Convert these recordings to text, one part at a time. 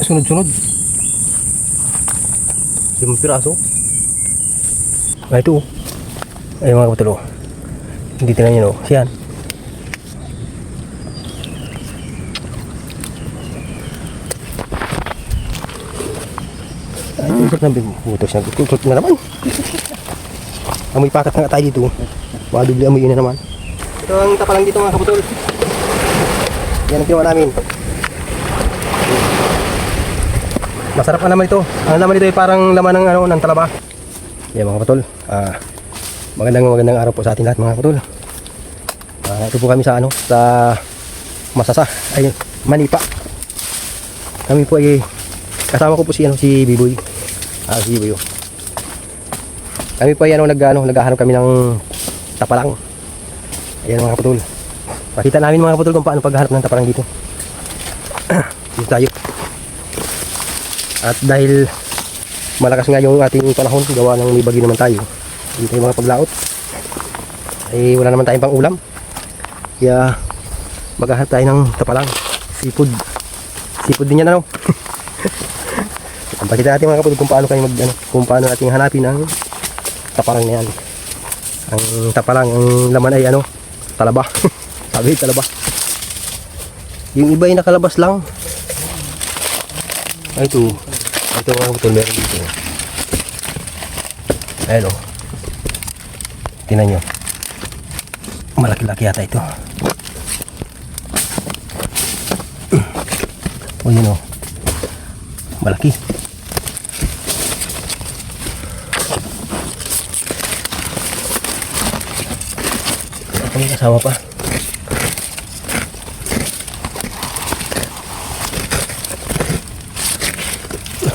Sunod-sunod. 5 piraso. Ah, ito. Ay mga kapatid. Hindi tinan nyo, no? Siyan. Ay, isip na butos na. Tutot na naman. Amoy pakat na tayo dito. Baka dubli amoy na naman. Ito ang tapalang dito mga kapatid. Yan ang ginawa namin. Masarap na naman ito. Ang laman nito ay parang laman ng ng talaba. Yan mga kapatid. Magandang araw po sa atin lahat mga kapatid. Ito po kami sa sa Masasa, ay Manipa. Kami po ay kasama ko po si Biboy. Si Biboy. Kami po ay naghahanap kami ng tapalang. Ayan mga kapatid. Pakita namin mga kapatid kung paano paghahanap ng tapalang dito. Dito tayo. At dahil malakas nga yung ating panahon, gawa ng may bagyo naman tayo, hindi tayo mga paglaot, ay wala naman tayong pang ulam, kaya maghahanap tayo ng tapalang. Seafood din yan, ano. Pakita natin mga kapatid kung paano kayo kung paano natin hanapin ang tapalang na yan. Ang tapalang, ang laman ay talaba. Sabi talaba. Yung iba ay nakalabas lang. Ay, ito mga kapatid, meron dito. Ayan o. Tingnan nyo. Malaki-laki yata ito. O yun o. Malaki. Ako may kasama pa.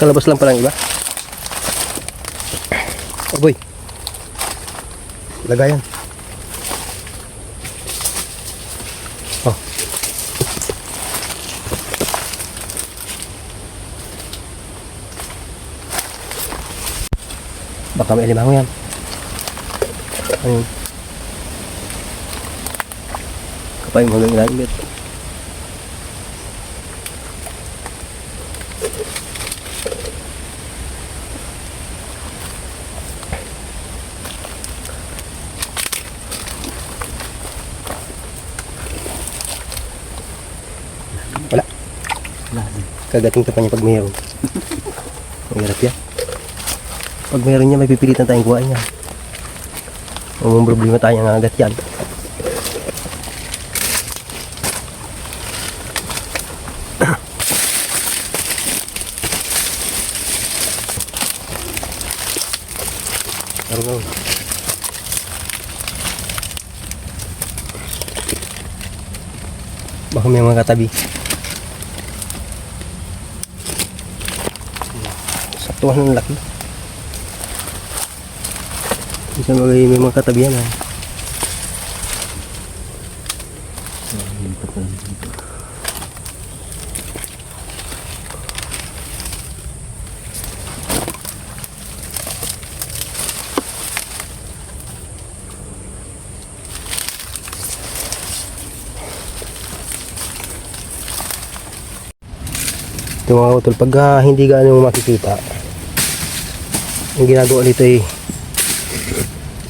Nakalabas lang palang iba. Oh boy. Lagayan. Oh. Baka may alimango yan. Ayun. Kapay mo hanggang ilalim ito. Wala. Kagating ka pa niya pag mayroon. Ang hirap yan. Pag mayroon niya, may pipilitan tayong kuhain niya. Kung problema tayo ang agat yan. Tarungan. Baka may mga katabi. Saktuhan ng laki. Bisa may mga katabi yan. Ito mga utol, pag hindi gaano makikita, ang ginagawa dito ay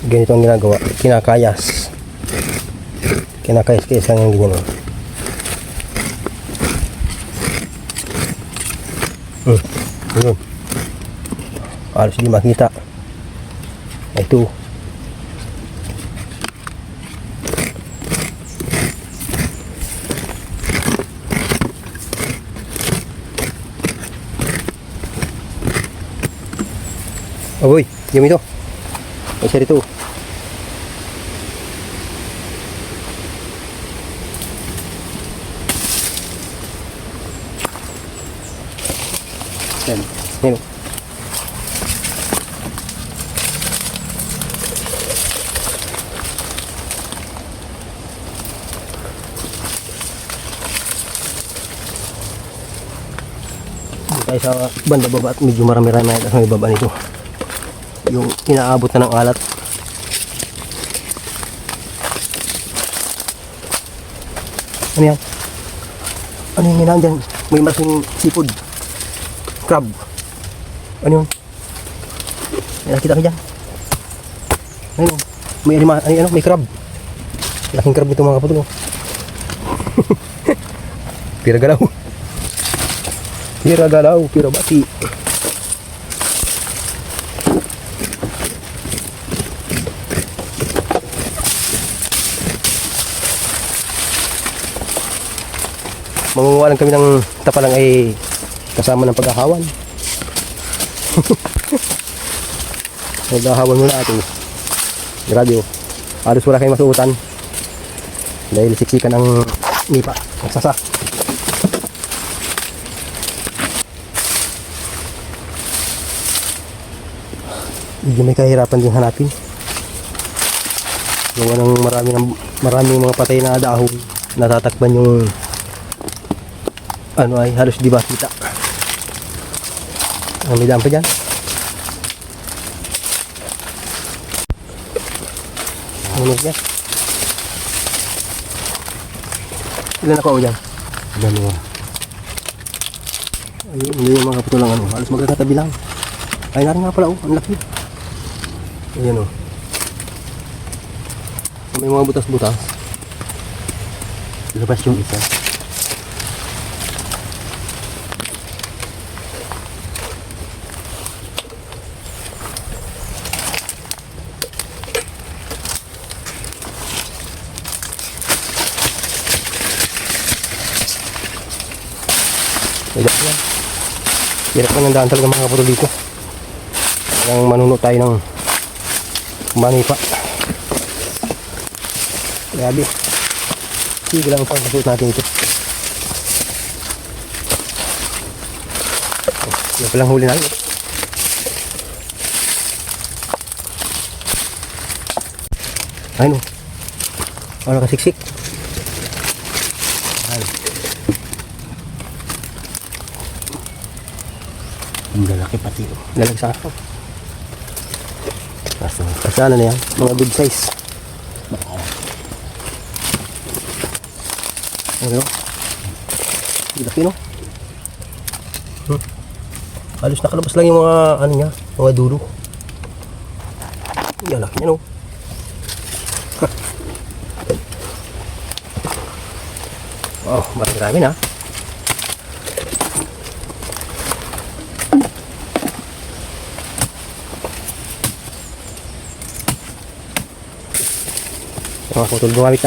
ganito ang ginagawa, kinakayas lang yung ganyan. Yun, halos hindi makita. Ito aboy, yung ito. May siya rito. Yan. Yan. Tayo sa banda baba at medyo marami-rami at may baba nito. Yung inaabot na ng alat. Ano yan? Ano yung hinaan dyan? May malaking seafood. crab. Ano yun? May nakita ka dyan. Ayun, may alima, may crab. Laking crab nito mga kapatid. Pira galaw. Pira galaw, pira bati. Mangunguha lang kami ng tapalang ay kasama ng pag-ahawan. Pag-ahawan muna ito. Grabe oh. Halos wala kayong masuutan. Dahil siksikan ang nipa. Nagsasa. Hindi may kahirapan din hanapin. Gawa ng maraming mga patay na dahon. Natatakban yung ano ay halos di ba kita. Ang may daan pa dyan. Ano niya? Ilan ako dyan? Dalawa. Ayun, hindi yung mga putulang ano. Halos magkakatabi lang. Ay, narin nga pala oh. Ang laki. Ayan oh. May mga butas-butas. Labas yung isa. Hirap yan. Hirap ka ng daan talaga mga kapatid dito. Parang manuno tayo ng manipa. Grabe. Sige lang pang kasuot natin ito. Yan palang huli natin. Ayun o. Ano nakasiksik. Ayun. Ang lalaki pati o. Lalagsak. Kasana na yan. Mga good size. Ano? Laki no? Halos nakalabas lang yung mga ano niya. Mga dulo. Yan laki niya no? Oh, marami na. Mga kaputol, gumamit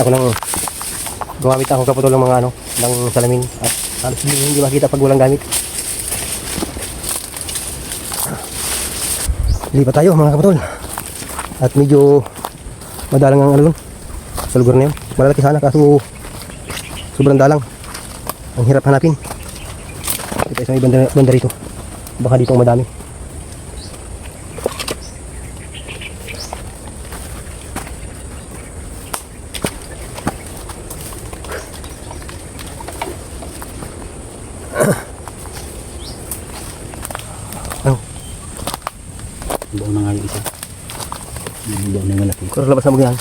ako kaputol ng mga ano, ng salamin at halos hindi makita pag walang gamit. Lipat tayo mga kaputol. At medyo madalang ang ano sa lugar na yun. Malalaki sana kaso sobrang dalang. Ang hirap hanapin. Kita sa may banda rito. Baka dito ang madami. Buo na nga yung isa. Buo na yung malaki. Karalabas na mo yan.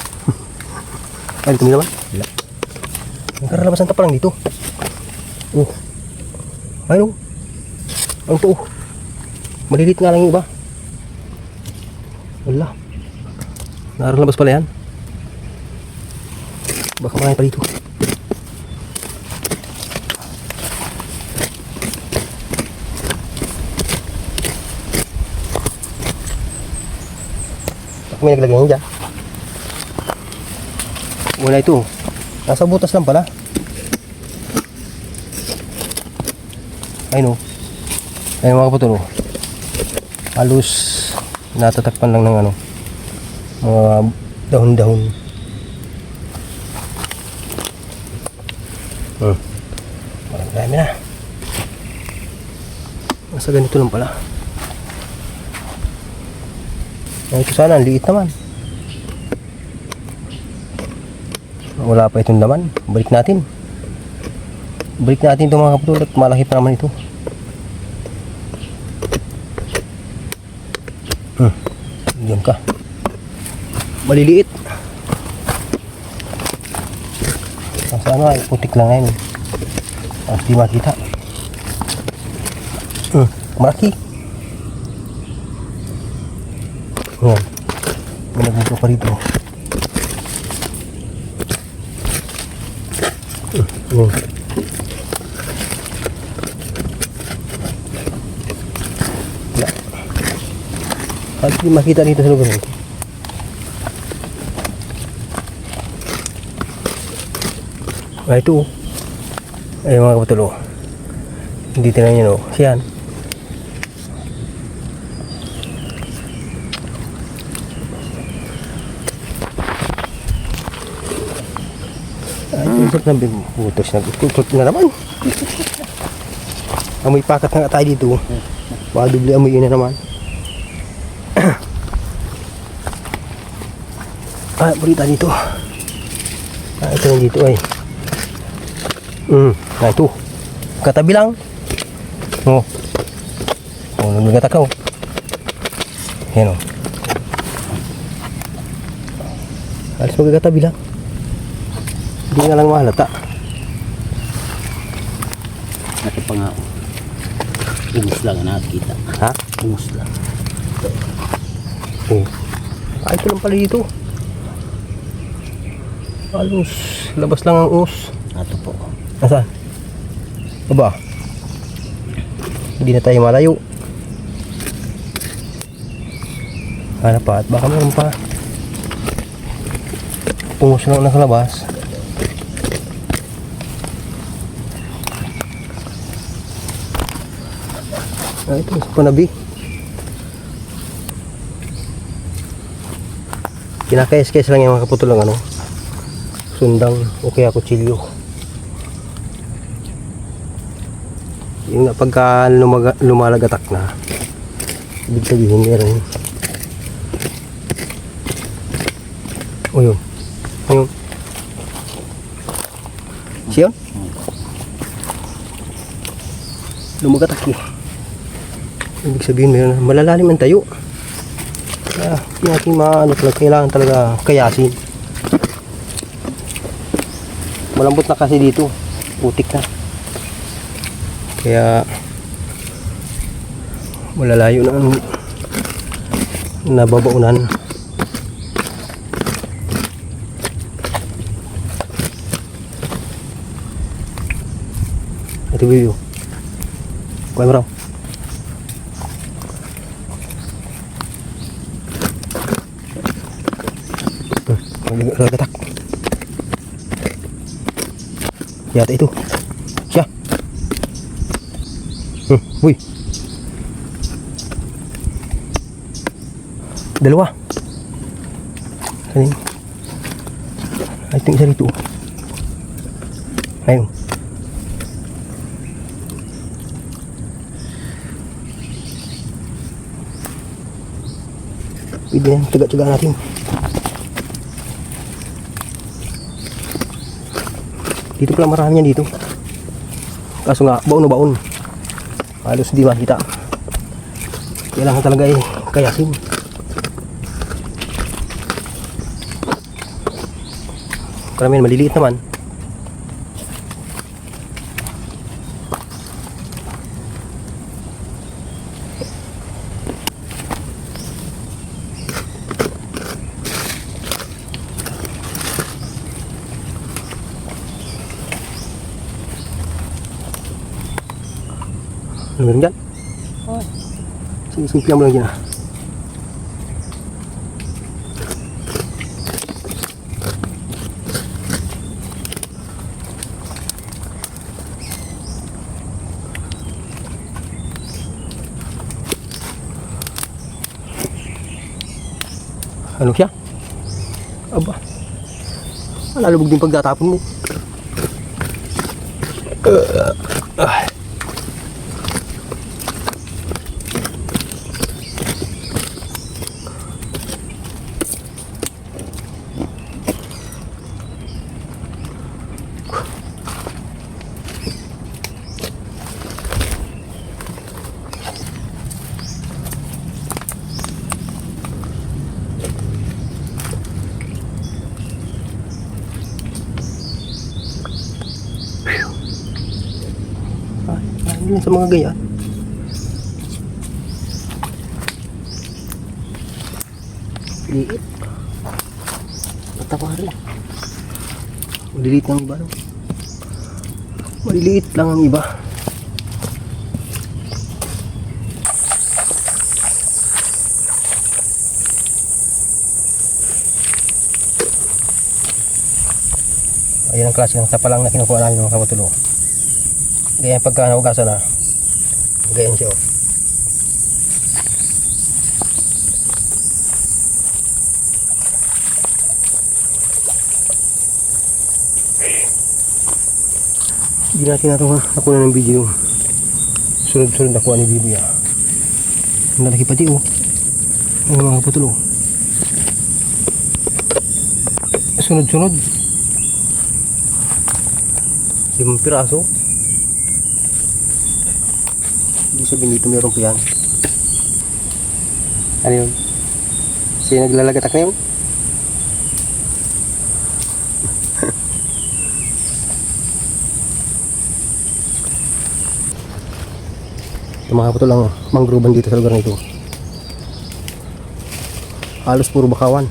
Ay, dito naman. Wala. Ang karalabasan ta pa lang dito. Oh. Ayun oh. Ang to oh. Malilit nga lang yung iba. Wala. Naralabas pala yan. Baka marami pa dito. May naglagay niya dyan. Wala ito. Nasa butas lang pala. Ayun o. Ayun mga kapatid o. Halos natatakpan lang ng ano. Mga dahon-dahon. Marami na. Nasa ganito lang pala. Ito sana, ang liit naman. Wala pa itong laman. Balik natin. Balik natin ito mga kapatid at malaki pa naman ito. Diyan ka. Maliliit. Sa ano ay putik lang ngayon. Tapos di makita. Malaki. Yan. May nagbuto pa rito. Yan. Wala. At hindi makita dito sa lugar nito. Ah, ito. Ay mga kapatulo. Hindi tinayin nyo, no? Siyan. Ay, isip na butos. Nagtutot na naman. Amoy pakat na nga tayo dito. Baka dubli amoy yun na naman. Ah, balita dito. Ah, ito yung dito ay. Nah itu. Kata bilang. Oh. Oh, nagkata ka oh. Yan oh. Alis magkata bilang. Hindi nga lang mahalata. Ito pa nga. Umus lang ang nakikita. Ha? Umus lang. Oh. Ah, ito lang pala dito. Halos labas lang ang us. Ito po. Nasaan? Aba? Hindi na tayo malayo. Hanap pa at baka meron pa. Pungos lang nasa labas. Ah, ito sa panabi. Kinakais-kais lang yung mga kaputol ng ano. Sundang o kaya kutsilyo. Yung nga pagka lumalagatak na, ibig sabihin meron. O yun. Ayun. Siyon? Lumagatak eh. Ibig sabihin meron. Malalalim ang tayo. Kaya hindi natin maano talaga. Kailangan talaga kayasin. Malambot na kasi dito. Putik na. Kaya malalayo na ang nababaunan. Ito video. Kuha mo raw. Nagagatak. Yata ito. Siya. Uy. Dalawa. Kanin. Ay, ito yung isa rito. Ayun. Pwede yan. Taga-taga natin. Dito pala marami yan dito. Kaso nga, baon na baon. Halos di makita. Kailangan talaga eh, kayasin. Karamihan maliliit naman. Ano meron dyan? Simpihan mo lang dyan ah. Ano siya? Aba. Malalubog din pagtatapon mo. Yun sa mga gaya. Liit. Mataba rin. Maliliit lang iba, no? Maliliit lang ang iba. Ayan ang klase ng tapa lang na kinukuha namin mga kabutulo. Ganyan pagka nahugasan na. Ganyan siya, oh. Hindi natin nakuha ng video. Sunod-sunod nakuha ni Bibi, ah. Ang lalaki pati, oh. Ang mga kabutulo. Sunod-sunod. 5 piraso. Hindi sabihin dito meron pa yan. Ano yun? Sino naglalagatak na yun? Yung mga kaputo lang manggroban dito sa lugar nito. Halos puro bakawan.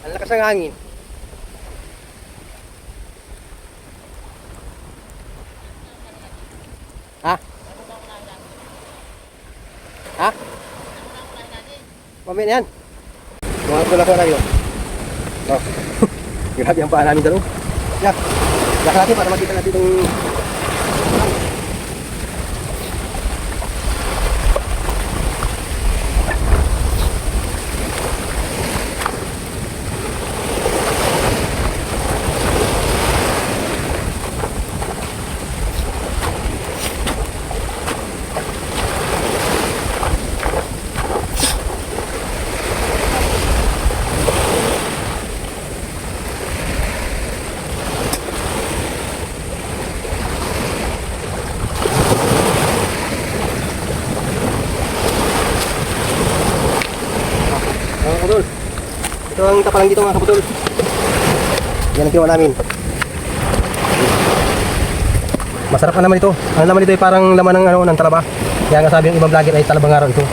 Ang lakas ng hangin. Ha? Ha? Mamaya na yan. Mga pula ko na yun. Oh. Grabe ang paa namin dalo. Yak. Yak natin para makita natin itong... Mga kaputol, ito ang tapalang dito mga kaputol. Yan ang kinuha namin. Masarap na naman ito. Ang laman nito ay parang laman ng, ng talaba. Kaya nga sabi ng ibang vlogger ay talabang araw ito.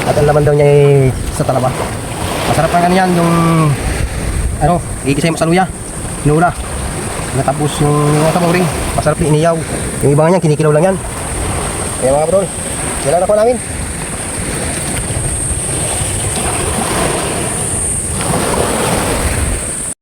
At ang laman daw niya ay sa talaba. Masarap ang ano yan, yung gigisa yung masaluya, inula. Tapos yung kamuring, masarap yung iniyaw. Yung iba nga yan, kinikilaw lang yan. Kaya mga kaputol, yan lang ako namin.